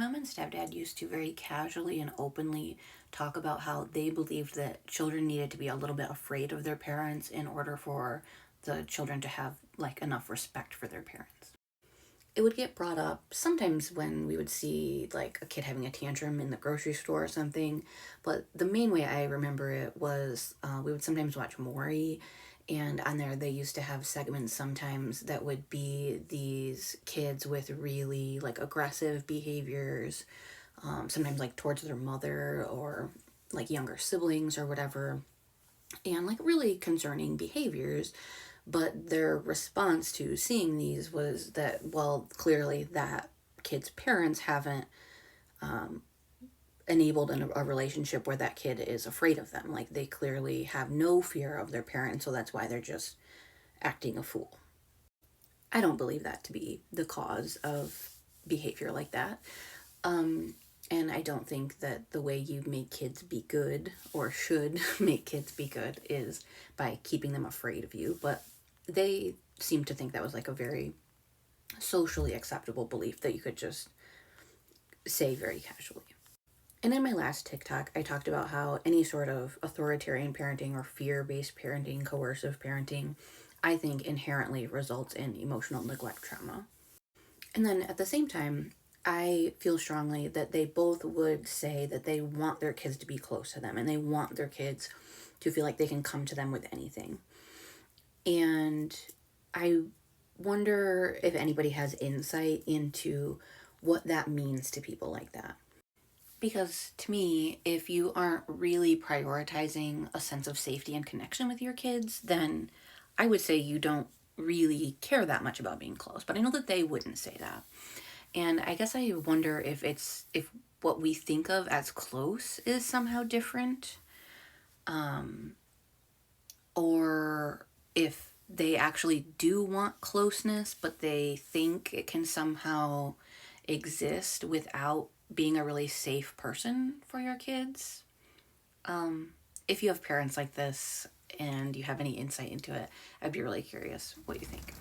mom and stepdad used to very casually and openly talk about how they believed that children needed to be a little bit afraid of their parents in order for the children to have like enough respect for their parents. It would get brought up sometimes when we would see like a kid having a tantrum in the grocery store or something, but the main way I remember it was we would sometimes watch Maury, and on there they used to have segments sometimes that would be these kids with really like aggressive behaviors, sometimes like towards their mother or like younger siblings or whatever, and like really concerning behaviors. But their response to seeing these was that, well, clearly that kid's parents haven't enabled a relationship where that kid is afraid of them. Like they clearly have no fear of their parents, so that's why they're just acting a fool. I don't believe that to be the cause of behavior like that. And I don't think that the way you make kids be good or should make kids be good is by keeping them afraid of you. But they seem to think that was like a very socially acceptable belief that you could just say very casually. And in my last TikTok, I talked about how any sort of authoritarian parenting or fear based parenting, coercive parenting, I think inherently results in emotional neglect trauma. And then at the same time, I feel strongly that they both would say that they want their kids to be close to them and they want their kids to feel like they can come to them with anything. And I wonder if anybody has insight into what that means to people like that. Because to me, if you aren't really prioritizing a sense of safety and connection with your kids, then I would say you don't really care that much about being close. But I know that they wouldn't say that. And I guess I wonder if what we think of as close is somehow different, or if they actually do want closeness, but they think it can somehow exist without being a really safe person for your kids. If you have parents like this and you have any insight into it, I'd be really curious what you think.